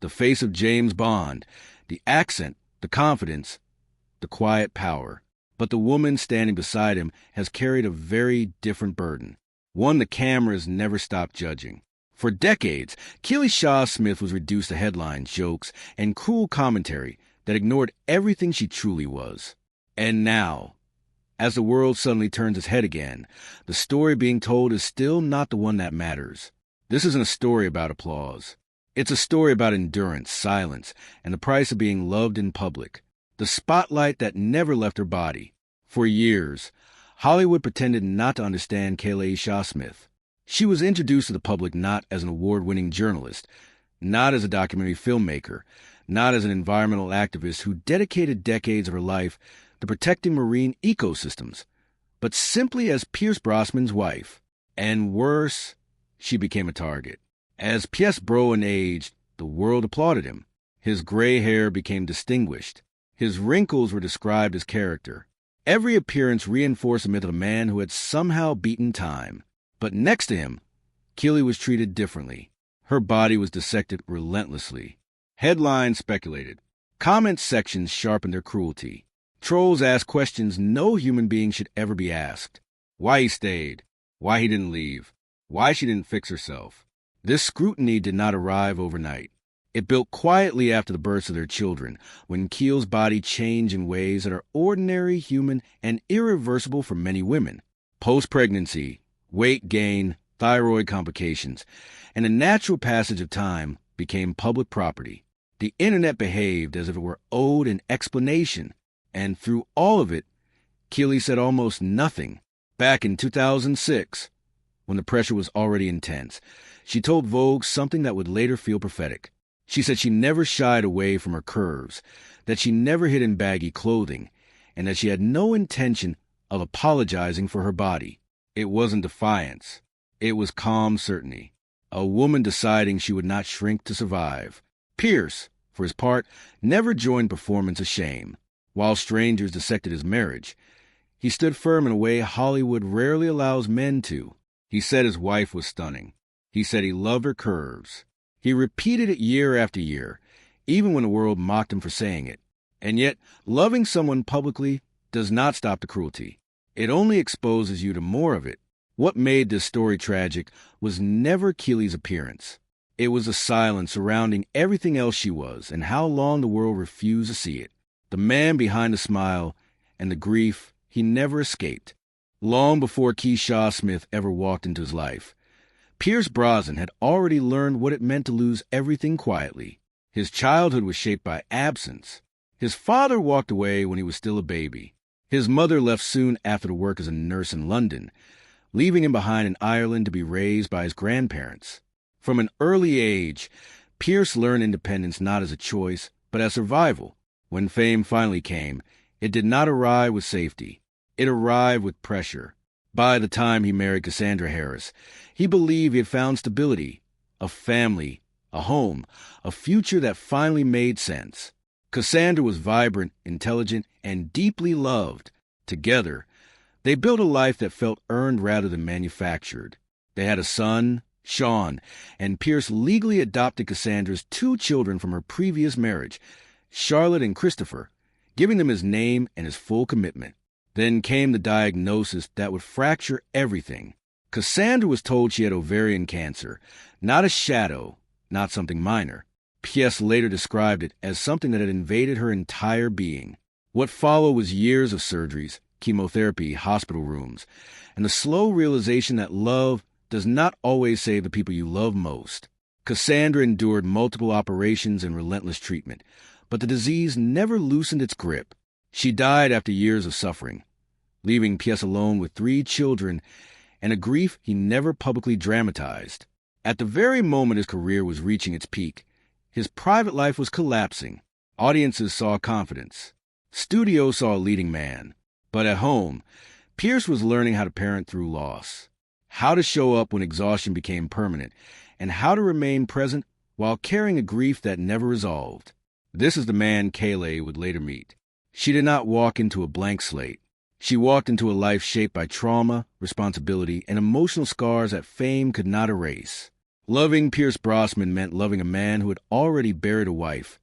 The face of James Bond, the accent, the confidence, the quiet power. But the woman standing beside him has carried a very different burden, one the cameras never stopped judging. For decades, Keely Shaw Smith was reduced to headlines, jokes, and cruel commentary that ignored everything she truly was. And now, as the world suddenly turns its head again, the story being told is still not the one that matters. This isn't a story about applause. It's a story about endurance, silence, and the price of being loved in public. The spotlight that never left her body. For years, Hollywood pretended not to understand Keely Shaw Smith. She was introduced to the public not as an award-winning journalist, not as a documentary filmmaker, not as an environmental activist who dedicated decades of her life to protecting marine ecosystems, but simply as Pierce Brosnan's wife. And worse, she became a target. As Pierce Brosnan aged, the world applauded him. His gray hair became distinguished. His wrinkles were described as character. Every appearance reinforced the myth of a man who had somehow beaten time. But next to him, Keely was treated differently. Her body was dissected relentlessly. Headlines speculated. Comment sections sharpened their cruelty. Trolls asked questions no human being should ever be asked. Why he stayed. Why he didn't leave. Why she didn't fix herself. This scrutiny did not arrive overnight. It built quietly after the births of their children, when Keely's body changed in ways that are ordinary, human, and irreversible for many women. Post-pregnancy, weight gain, thyroid complications, and the natural passage of time became public property. The internet behaved as if it were owed an explanation, and through all of it, Keely said almost nothing. Back in 2006, when the pressure was already intense, she told Vogue something that would later feel prophetic. She said she never shied away from her curves, that she never hid in baggy clothing, and that she had no intention of apologizing for her body. It wasn't defiance. It was calm certainty. A woman deciding she would not shrink to survive. Pierce, for his part, never joined performance of shame. While strangers dissected his marriage, he stood firm in a way Hollywood rarely allows men to. He said his wife was stunning. He said he loved her curves. He repeated it year after year, even when the world mocked him for saying it. And yet, loving someone publicly does not stop the cruelty. It only exposes you to more of it. What made this story tragic was never Keely's appearance. It was the silence surrounding everything else she was, and how long the world refused to see it. The man behind the smile and the grief he never escaped. Long before Keely Shaw Smith ever walked into his life, Pierce Brosnan had already learned what it meant to lose everything quietly. His childhood was shaped by absence. His father walked away when he was still a baby. His mother left soon after to work as a nurse in London, leaving him behind in Ireland to be raised by his grandparents. From an early age, Pierce learned independence not as a choice, but as survival. When fame finally came, it did not arrive with safety. It arrived with pressure. By the time he married Cassandra Harris, he believed he had found stability, a family, a home, a future that finally made sense. Cassandra was vibrant, intelligent, and deeply loved. Together, they built a life that felt earned rather than manufactured. They had a son, Sean, and Pierce legally adopted Cassandra's 2 children from her previous marriage, Charlotte and Christopher, giving them his name and his full commitment. Then came the diagnosis that would fracture everything. Cassandra was told she had ovarian cancer, not a shadow, not something minor. Pierce later described it as something that had invaded her entire being. What followed was years of surgeries, chemotherapy, hospital rooms, and the slow realization that love does not always save the people you love most. Cassandra endured multiple operations and relentless treatment, but the disease never loosened its grip. She died after years of suffering, leaving Pierce alone with 3 children and a grief he never publicly dramatized. At the very moment his career was reaching its peak, his private life was collapsing. Audiences saw confidence. Studios saw a leading man. But at home, Pierce was learning how to parent through loss, how to show up when exhaustion became permanent, and how to remain present while carrying a grief that never resolved. This is the man Keely would later meet. She did not walk into a blank slate. She walked into a life shaped by trauma, responsibility, and emotional scars that fame could not erase. Loving Pierce Brosnan meant loving a man who had already buried a wife,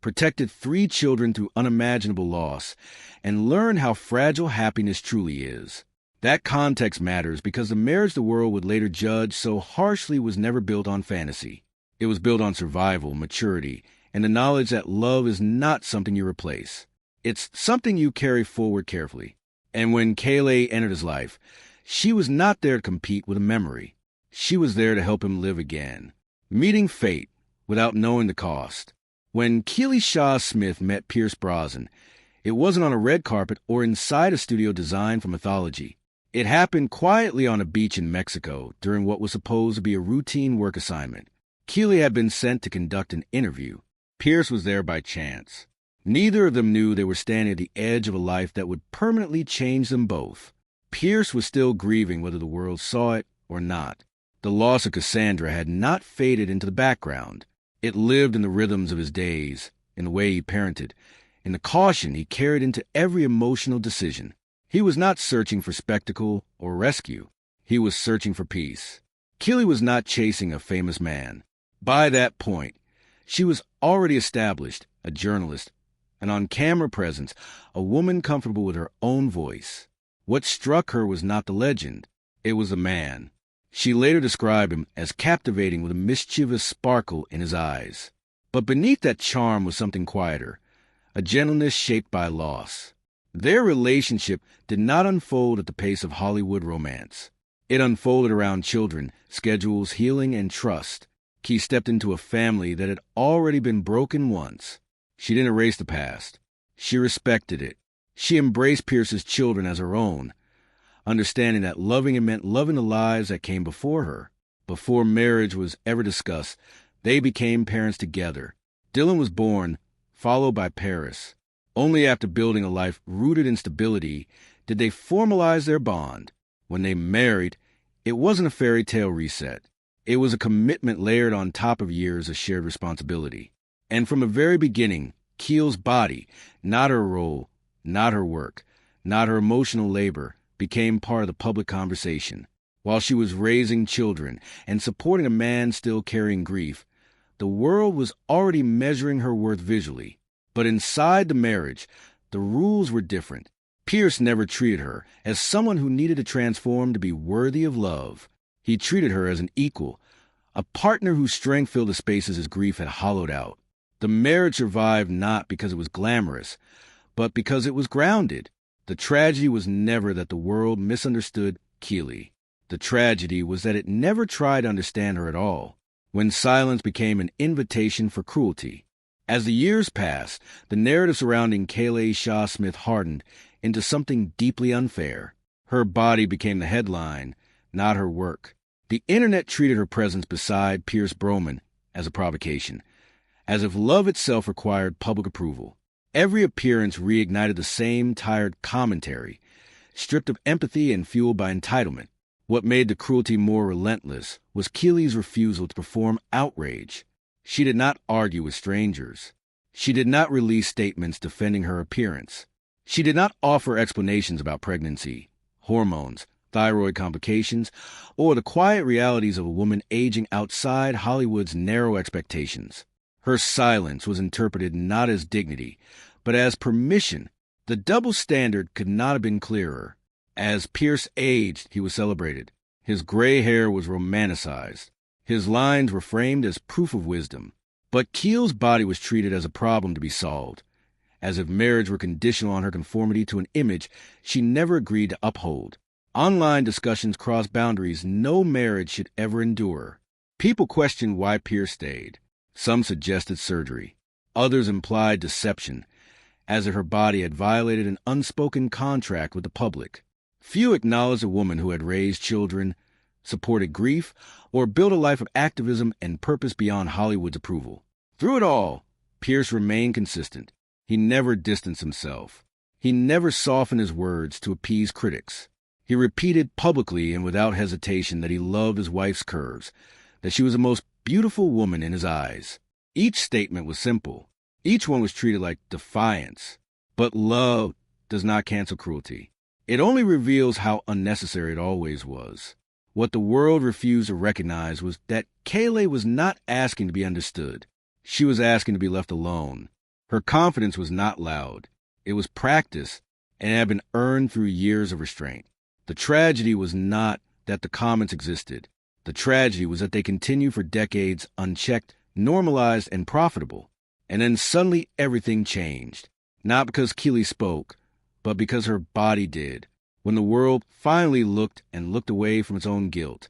protected 3 children through unimaginable loss, and learned how fragile happiness truly is. That context matters because the marriage the world would later judge so harshly was never built on fantasy. It was built on survival, maturity, and the knowledge that love is not something you replace. It's something you carry forward carefully. And when Kayleigh entered his life, she was not there to compete with a memory. She was there to help him live again, meeting fate without knowing the cost. When Keely Shaw Smith met Pierce Brosnan, it wasn't on a red carpet or inside a studio designed for mythology. It happened quietly on a beach in Mexico during what was supposed to be a routine work assignment. Keely had been sent to conduct an interview. Pierce was there by chance. Neither of them knew they were standing at the edge of a life that would permanently change them both. Pierce was still grieving whether the world saw it or not. The loss of Cassandra had not faded into the background. It lived in the rhythms of his days, in the way he parented, in the caution he carried into every emotional decision. He was not searching for spectacle or rescue. He was searching for peace. Keely was not chasing a famous man. By that point, she was already established, a journalist, an on-camera presence, a woman comfortable with her own voice. What struck her was not the legend. It was the man. She later described him as captivating with a mischievous sparkle in his eyes. But beneath that charm was something quieter, a gentleness shaped by loss. Their relationship did not unfold at the pace of Hollywood romance. It unfolded around children, schedules, healing, and trust. Key stepped into a family that had already been broken once. She didn't erase the past. She respected it. She embraced Pierce's children as her own, understanding that loving him meant loving the lives that came before her. Before marriage was ever discussed, they became parents together. Dylan was born, followed by Paris. Only after building a life rooted in stability did they formalize their bond. When they married, it wasn't a fairy tale reset. It was a commitment layered on top of years of shared responsibility. And from the very beginning, Keel's body, not her role, not her work, not her emotional labor, became part of the public conversation. While she was raising children and supporting a man still carrying grief, the world was already measuring her worth visually. But inside the marriage, the rules were different. Pierce never treated her as someone who needed to transform to be worthy of love. He treated her as an equal, a partner whose strength filled the spaces his grief had hollowed out. The marriage survived not because it was glamorous, but because it was grounded. The tragedy was never that the world misunderstood Keely. The tragedy was that it never tried to understand her at all, when silence became an invitation for cruelty. As the years passed, the narrative surrounding Kayleigh Shaw Smith hardened into something deeply unfair. Her body became the headline, not her work. The internet treated her presence beside Pierce Brosnan as a provocation, as if love itself required public approval. Every appearance reignited the same tired commentary, stripped of empathy and fueled by entitlement. What made the cruelty more relentless was Keely's refusal to perform outrage. She did not argue with strangers. She did not release statements defending her appearance. She did not offer explanations about pregnancy, hormones, thyroid complications, or the quiet realities of a woman aging outside Hollywood's narrow expectations. Her silence was interpreted not as dignity, but as permission. The double standard could not have been clearer. As Pierce aged, he was celebrated. His gray hair was romanticized. His lines were framed as proof of wisdom. But Keel's body was treated as a problem to be solved, as if marriage were conditional on her conformity to an image she never agreed to uphold. Online discussions crossed boundaries no marriage should ever endure. People questioned why Pierce stayed. Some suggested surgery. Others implied deception, as if her body had violated an unspoken contract with the public. Few acknowledged a woman who had raised children, supported grief, or built a life of activism and purpose beyond Hollywood's approval. Through it all, Pierce remained consistent. He never distanced himself. He never softened his words to appease critics. He repeated publicly and without hesitation that he loved his wife's curves, that she was the most beautiful woman in his eyes. Each statement was simple. Each one was treated like defiance. But love does not cancel cruelty. It only reveals how unnecessary it always was. What the world refused to recognize was that Kayleigh was not asking to be understood. She was asking to be left alone. Her confidence was not loud. It was practice and had been earned through years of restraint. The tragedy was not that the comments existed. The tragedy was that they continued for decades unchecked, normalized, and profitable. And then suddenly everything changed. Not because Keeley spoke, but because her body did. When the world finally looked away from its own guilt.